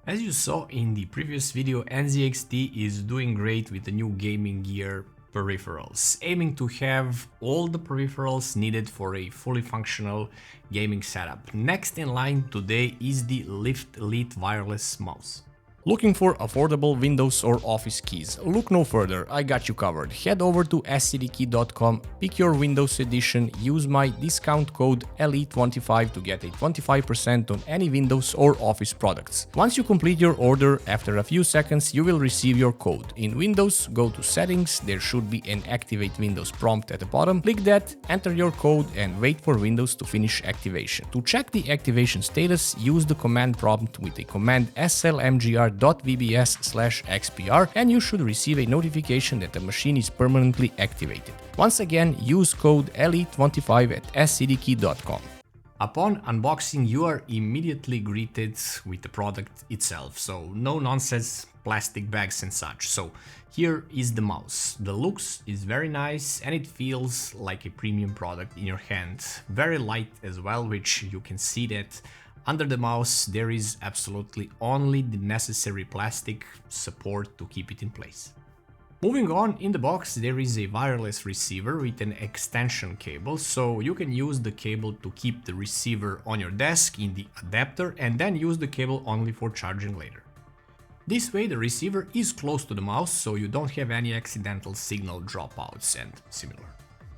As you saw in the previous video, NZXT is doing great with the new gaming gear peripherals, aiming to have all the peripherals needed for a fully functional gaming setup. Next in line today is the Lift Elite Wireless mouse. Looking for affordable Windows or Office keys? Look no further, I got you covered. Head over to scdkey.com, pick your Windows edition, use my discount code ELITE25 to get a 25% on any Windows or Office products. Once you complete your order, after a few seconds you will receive your code. In Windows, go to Settings, there should be an Activate Windows prompt at the bottom. Click that, enter your code and wait for Windows to finish activation. To check the activation status, use the command prompt with the command slmgr.vbs/xpr and you should receive a notification that the machine is permanently activated. Once again, use code ELITE25 at scdkey.com. Upon unboxing, you are immediately greeted with the product itself, so no nonsense plastic bags and such. So here is the mouse. The looks is very nice and it feels like a premium product in your hand. Very light as well, which you can see that under the mouse there is absolutely only the necessary plastic support to keep it in place. Moving on, in the box there is a wireless receiver with an extension cable, so you can use the cable to keep the receiver on your desk in the adapter and then use the cable only for charging later. This way the receiver is close to the mouse, so you don't have any accidental signal dropouts and similar.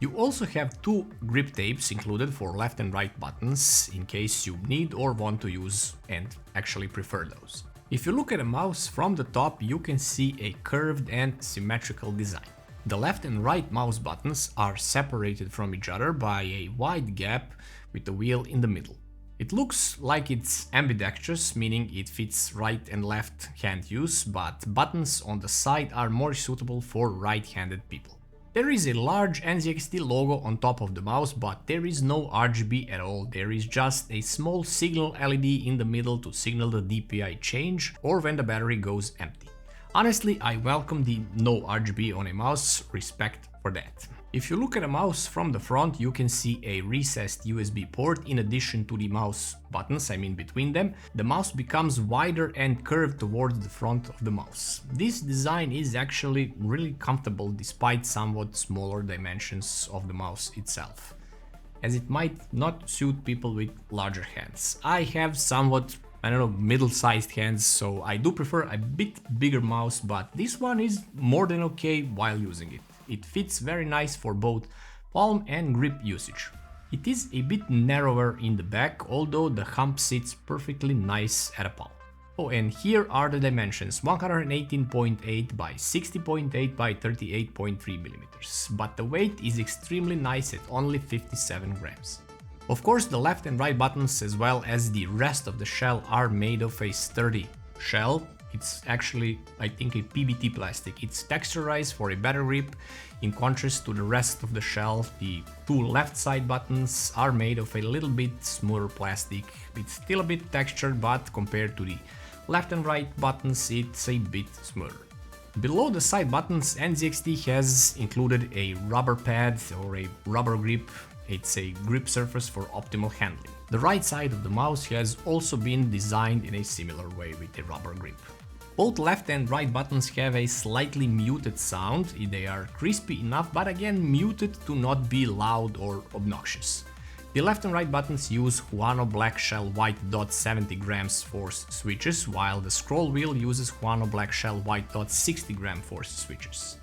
You also have two grip tapes included for left and right buttons in case you need or want to use and actually prefer those. If you look at a mouse from the top, you can see a curved and symmetrical design. The left and right mouse buttons are separated from each other by a wide gap with the wheel in the middle. It looks like it's ambidextrous, meaning it fits right and left hand use, but buttons on the side are more suitable for right-handed people. There is a large NZXT logo on top of the mouse, but there is no RGB at all. There is just a small signal LED in the middle to signal the DPI change or when the battery goes empty. Honestly, I welcome the no RGB on a mouse, respect for that. If you look at a mouse from the front, you can see a recessed USB port in addition to the mouse buttons, between them. The mouse becomes wider and curved towards the front of the mouse. This design is actually really comfortable despite somewhat smaller dimensions of the mouse itself, as it might not suit people with larger hands. I have somewhat middle-sized hands, so I do prefer a bit bigger mouse, but this one is more than okay while using it. It fits very nice for both palm and grip usage. It is a bit narrower in the back, although the hump sits perfectly nice at a palm. Oh, and here are the dimensions: 118.8 by 60.8 by 38.3 millimeters, but the weight is extremely nice at only 57 grams. Of course, the left and right buttons as well as the rest of the shell are made of a sturdy shell. It's actually, I think, a PBT plastic. It's texturized for a better grip. In contrast to the rest of the shell, the two left side buttons are made of a little bit smoother plastic. It's still a bit textured, but compared to the left and right buttons, it's a bit smoother. Below the side buttons, NZXT has included a rubber pad or a rubber grip. It's a grip surface for optimal handling. The right side of the mouse has also been designed in a similar way with a rubber grip. Both left and right buttons have a slightly muted sound. They are crispy enough, but again muted to not be loud or obnoxious. The left and right buttons use Huano Black Shell White Dot 70 grams force switches, while the scroll wheel uses Huano Black Shell White Dot 60 gram force switches.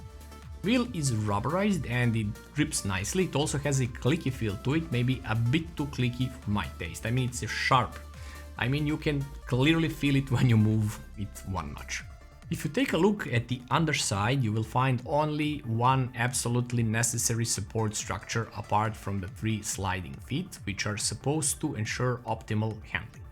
Wheel is rubberized and it grips nicely. It also has a clicky feel to it, maybe a bit too clicky for my taste. It's sharp. You can clearly feel it when you move it one notch. If you take a look at the underside, you will find only one absolutely necessary support structure apart from the three sliding feet, which are supposed to ensure optimal handling.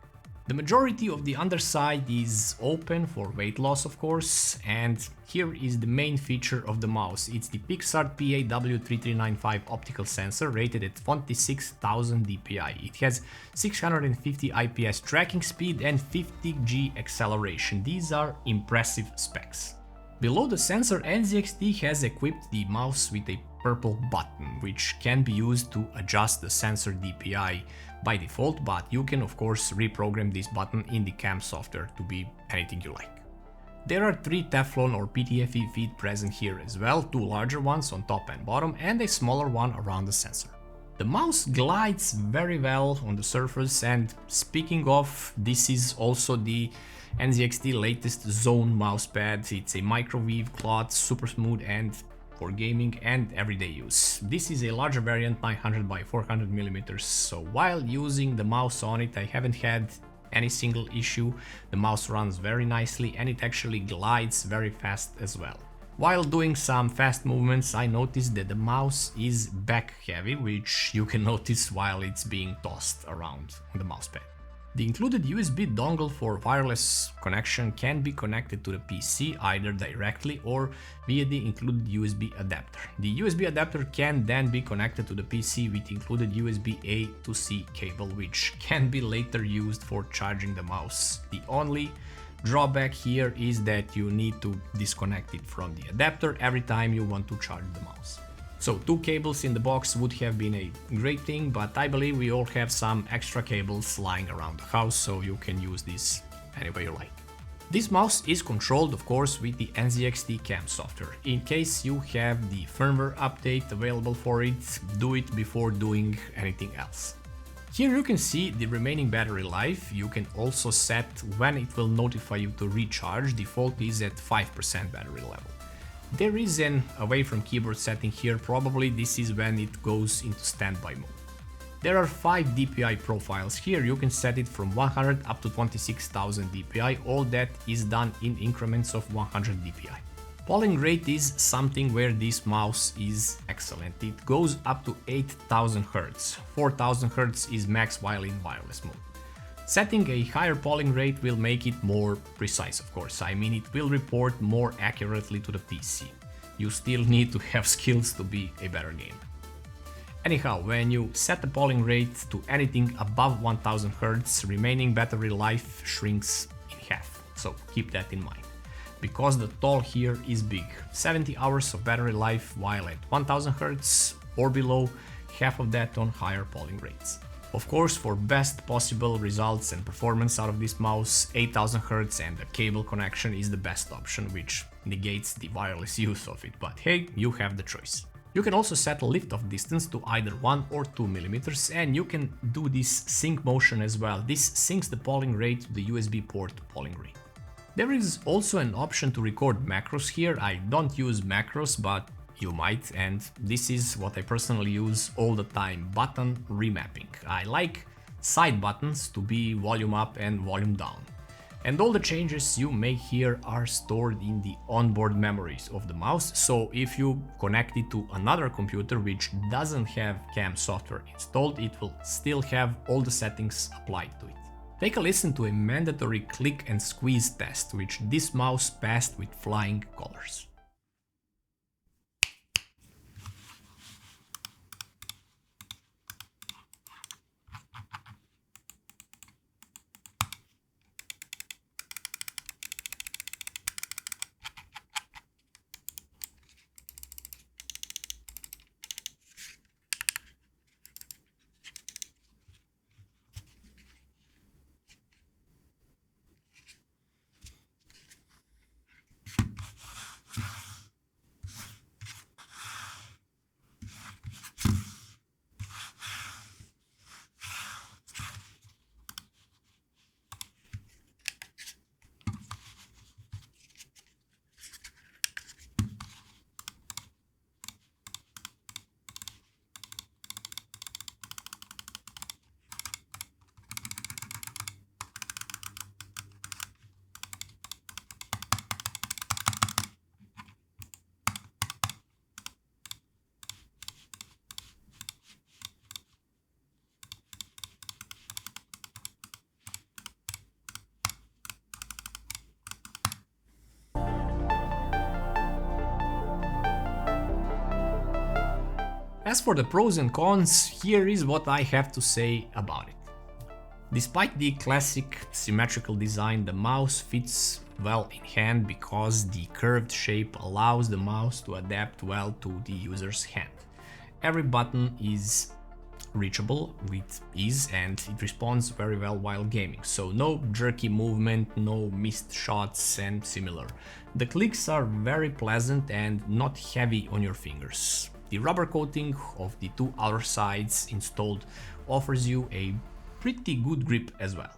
The majority of the underside is open for weight loss, of course, and here is the main feature of the mouse. It's the Pixart PAW3395 optical sensor rated at 26,000 dpi. It has 650 IPS tracking speed and 50G acceleration. These are impressive specs. Below the sensor, NZXT has equipped the mouse with a purple button, which can be used to adjust the sensor DPI by default, but you can of course reprogram this button in the cam software to be anything you like. There are 3 Teflon or PTFE feet present here as well, 2 larger ones on top and bottom and a smaller one around the sensor. The mouse glides very well on the surface, and speaking of, this is also the NZXT latest Zone mousepad. It's a microweave cloth, super smooth and for gaming and everyday use. This is a larger variant, 900 by 400 millimeters, so while using the mouse on it I haven't had any single issue. The mouse runs very nicely and it actually glides very fast as well. While doing some fast movements, I noticed that the mouse is back heavy, which you can notice while it's being tossed around on the mousepad. The included USB dongle for wireless connection can be connected to the PC either directly or via the included USB adapter. The USB adapter can then be connected to the PC with included USB A to C cable, which can be later used for charging the mouse. The only drawback here is that you need to disconnect it from the adapter every time you want to charge the mouse. So 2 cables in the box would have been a great thing, but I believe we all have some extra cables lying around the house, so you can use this any way you like. This mouse is controlled of course with the NZXT cam software. In case you have the firmware update available for it, do it before doing anything else. Here you can see the remaining battery life. You can also set when it will notify you to recharge. Default is at 5% battery level. There is an away from keyboard setting here, probably this is when it goes into standby mode. There are 5 DPI profiles here, you can set it from 100 up to 26,000 DPI, all that is done in increments of 100 DPI. Polling rate is something where this mouse is excellent, it goes up to 8000 Hz, 4000 Hz is max while in wireless mode. Setting a higher polling rate will make it more precise, of course. I mean, it will report more accurately to the PC. You still need to have skills to be a better gamer. Anyhow, when you set the polling rate to anything above 1000 Hz, remaining battery life shrinks in half, so keep that in mind. Because the toll here is big, 70 hours of battery life while at 1000 Hz or below, half of that on higher polling rates. Of course, for best possible results and performance out of this mouse, 8000 Hz and a cable connection is the best option, which negates the wireless use of it, but hey, you have the choice. You can also set lift-off distance to either 1 or 2 mm, and you can do this sync motion as well. This syncs the polling rate to the USB port polling rate. There is also an option to record macros here. I don't use macros, but you might, and this is what I personally use all the time, button remapping. I like side buttons to be volume up and volume down. And all the changes you make here are stored in the onboard memories of the mouse, so if you connect it to another computer which doesn't have cam software installed, it will still have all the settings applied to it. Take a listen to a mandatory click and squeeze test, which this mouse passed with flying colors. As for the pros and cons, here is what I have to say about it. Despite the classic symmetrical design, the mouse fits well in hand because the curved shape allows the mouse to adapt well to the user's hand. Every button is reachable with ease and it responds very well while gaming, so no jerky movement, no missed shots and similar. The clicks are very pleasant and not heavy on your fingers. The rubber coating of the two outer sides installed offers you a pretty good grip as well.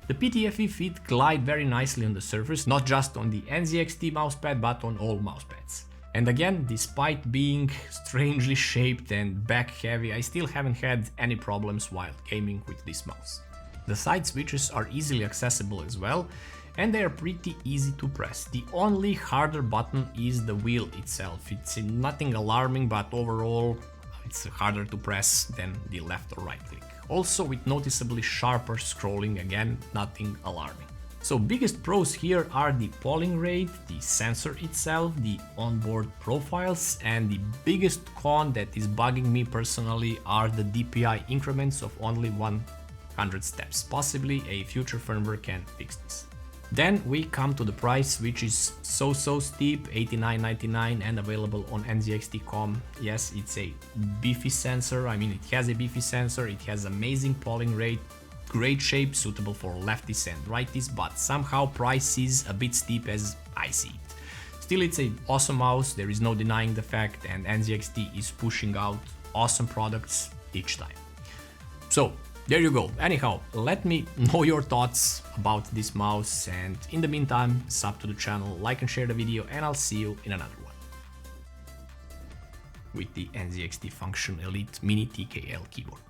The PTFE feet glide very nicely on the surface, not just on the NZXT mousepad but on all mousepads. And again, despite being strangely shaped and back heavy, I still haven't had any problems while gaming with this mouse. The side switches are easily accessible as well, and they are pretty easy to press. The only harder button is the wheel itself. It's nothing alarming, but overall it's harder to press than the left or right click. Also with noticeably sharper scrolling, again nothing alarming. So biggest pros here are the polling rate, the sensor itself, the onboard profiles, and the biggest con that is bugging me personally are the DPI increments of only 100 steps. Possibly a future firmware can fix this. Then we come to the price, which is so steep, $89.99 and available on NZXT.com. Yes, it's a beefy sensor. I mean, it has a beefy sensor, it has amazing polling rate, great shape, suitable for lefties and righties, but somehow price is a bit steep as I see it. Still, it's an awesome mouse, there is no denying the fact, and NZXT is pushing out awesome products each time. So there you go. Anyhow, let me know your thoughts about this mouse, and in the meantime, sub to the channel, like and share the video, and I'll see you in another one. With the NZXT Function Elite Mini TKL keyboard.